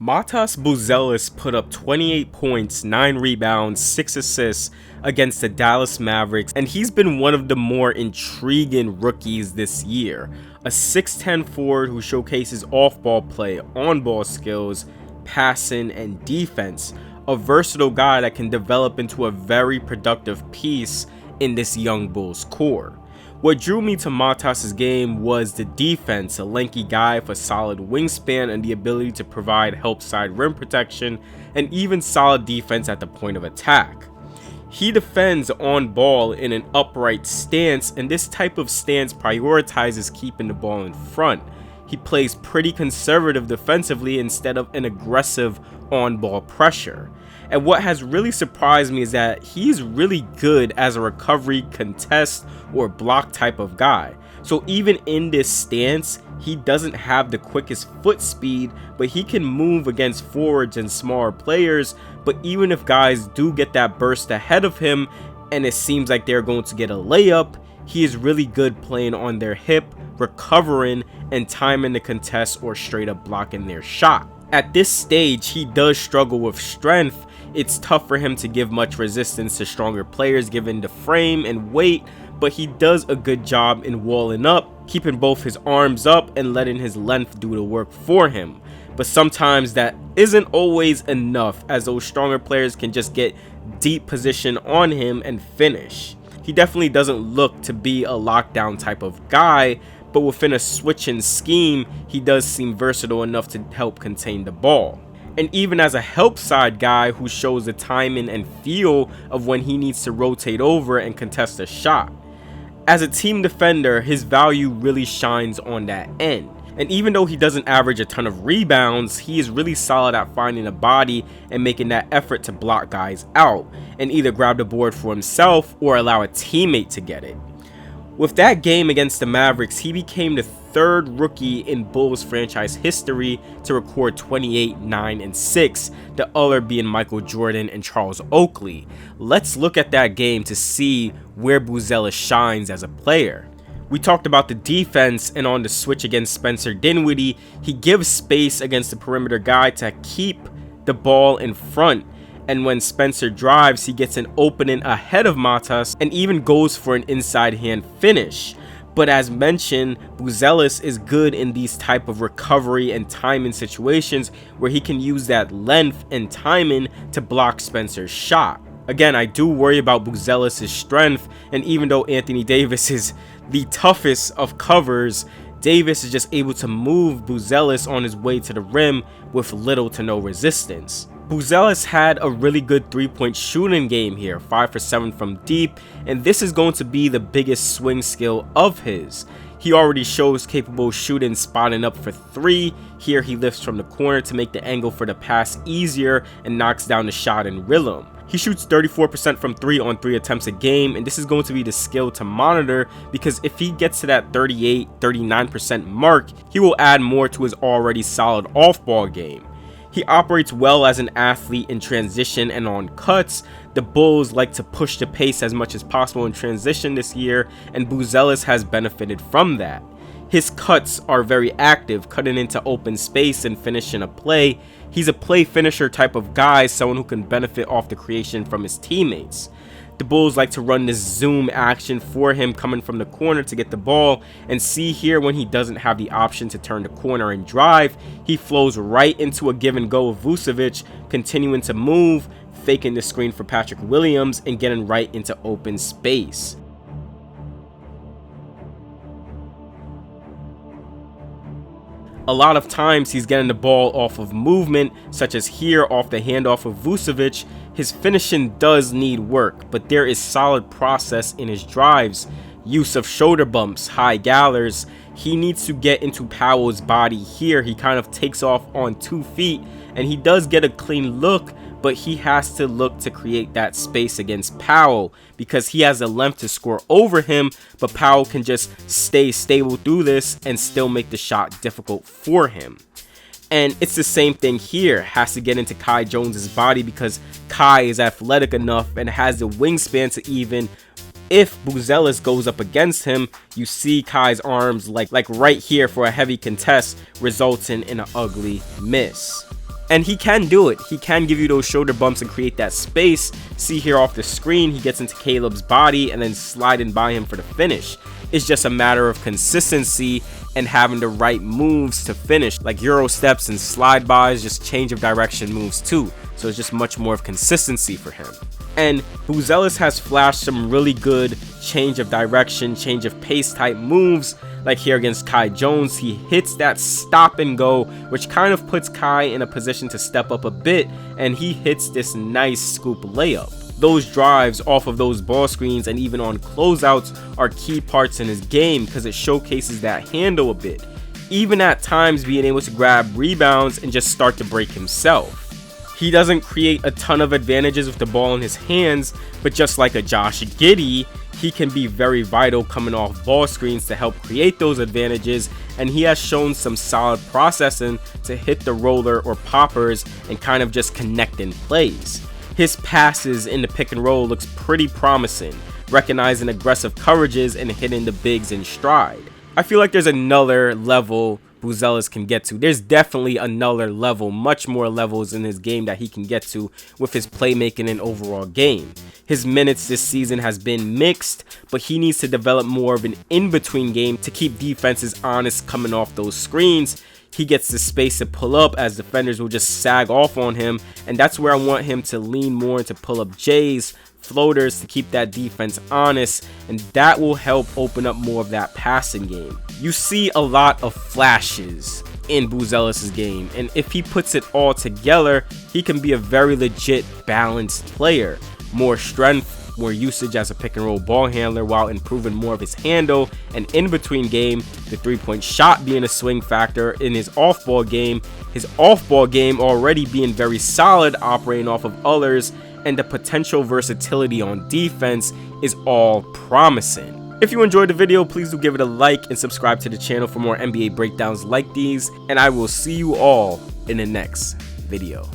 Buzelis put up 28 points, 9 rebounds, 6 assists against the Dallas Mavericks, and he's been one of the more intriguing rookies this year. A 6'10 forward who showcases off-ball play, on-ball skills, passing, and defense. A versatile guy that can develop into a very productive piece in this young Bulls core. What drew me to Matas's game was the defense, a lanky guy with a solid wingspan and the ability to provide help side rim protection and even solid defense at the point of attack. He defends on ball in an upright stance, and this type of stance prioritizes keeping the ball in front. He plays pretty conservative defensively instead of an aggressive on-ball pressure. And what has really surprised me is that he's really good as a recovery, contest, or block type of guy. So even in this stance, he doesn't have the quickest foot speed, but he can move against forwards and smaller players. But even if guys do get that burst ahead of him, and it seems like they're going to get a layup, he is really good playing on their hip, recovering, and timing the contest or straight up blocking their shot. At this stage, he does struggle with strength. It's tough for him to give much resistance to stronger players given the frame and weight, but he does a good job in walling up, keeping both his arms up and letting his length do the work for him. But sometimes that isn't always enough, as those stronger players can just get deep position on him and finish. He definitely doesn't look to be a lockdown type of guy, but within a switching scheme, he does seem versatile enough to help contain the ball. And even as a help side guy who shows the timing and feel of when he needs to rotate over and contest a shot. As a team defender, his value really shines on that end. And even though he doesn't average a ton of rebounds, he is really solid at finding a body and making that effort to block guys out and either grab the board for himself or allow a teammate to get it. With that game against the Mavericks, he became the third rookie in Bulls franchise history to record 28, 9, and 6, the other being Michael Jordan and Charles Oakley. Let's look at that game to see where Buzelis shines as a player. We talked about the defense, and on the switch against Spencer Dinwiddie, he gives space against the perimeter guy to keep the ball in front. And when Spencer drives, he gets an opening ahead of Matas and even goes for an inside hand finish. But as mentioned, Buzelis is good in these type of recovery and timing situations where he can use that length and timing to block Spencer's shot. Again, I do worry about Buzelis' strength, and even though Anthony Davis is the toughest of covers, Davis is just able to move Buzelis on his way to the rim with little to no resistance. Buzelis had a really good 3-point shooting game here, 5 for 7 from deep, and this is going to be the biggest swing skill of his. He already shows capable shooting, spotting up for 3. Here he lifts from the corner to make the angle for the pass easier and knocks down the shot in rhythm. He shoots 34% from 3 on 3 attempts a game, and this is going to be the skill to monitor because if he gets to that 38-39% mark, he will add more to his already solid off-ball game. He operates well as an athlete in transition and on cuts. The Bulls like to push the pace as much as possible in transition this year, and Buzelis has benefited from that. His cuts are very active, cutting into open space and finishing a play. He's a play finisher type of guy, someone who can benefit off the creation from his teammates. The Bulls like to run this zoom action for him coming from the corner to get the ball, and see here when he doesn't have the option to turn the corner and drive, he flows right into a give and go of Vucevic, continuing to move, faking the screen for Patrick Williams, and getting right into open space. A lot of times he's getting the ball off of movement, such as here off the handoff of Vucevic. His finishing does need work, but there is solid process in his drives. Use of shoulder bumps, high gallers. He needs to get into Powell's body here. He kind of takes off on 2 feet, and he does get a clean look, but he has to look to create that space against Powell because he has the length to score over him, but Powell can just stay stable through this and still make the shot difficult for him. And it's the same thing here, has to get into Kai Jones's body because Kai is athletic enough and has the wingspan to even, if Buzelis goes up against him, you see Kai's arms like right here for a heavy contest, resulting in an ugly miss. And he can do it. He can give you those shoulder bumps and create that space. See here off the screen, he gets into Caleb's body and then sliding by him for the finish. It's just a matter of consistency and having the right moves to finish, like Euro steps and slide bys, just change of direction moves too. So it's just much more of consistency for him. And Buzelis has flashed some really good change of direction, change of pace type moves. Like here against Kai Jones, he hits that stop and go, which kind of puts Kai in a position to step up a bit, and he hits this nice scoop layup. Those drives off of those ball screens and even on closeouts are key parts in his game because it showcases that handle a bit. Even at times being able to grab rebounds and just start to break himself. He doesn't create a ton of advantages with the ball in his hands, but just like a Josh Giddey, he can be very vital coming off ball screens to help create those advantages, and he has shown some solid processing to hit the roller or poppers and kind of just connecting plays. His passes in the pick and roll looks pretty promising, recognizing aggressive coverages and hitting the bigs in stride. I feel like there's another level Buzelis can get to. There's definitely another level, much more levels in his game that he can get to with his playmaking and overall game. His minutes this season has been mixed, but he needs to develop more of an in-between game to keep defenses honest coming off those screens. He gets the space to pull up as defenders will just sag off on him, and that's where I want him to lean more into pull-up J's, floaters to keep that defense honest, and that will help open up more of that passing game. You see a lot of flashes in Buzelis' game, and if he puts it all together, he can be a very legit balanced player. More strength, more usage as a pick and roll ball handler while improving more of his handle and in between game, the 3-point shot being a swing factor in his off-ball game, his off-ball game already being very solid operating off of others, and the potential versatility on defense is all promising. If you enjoyed the video, please do give it a like and subscribe to the channel for more NBA breakdowns like these, and I will see you all in the next video.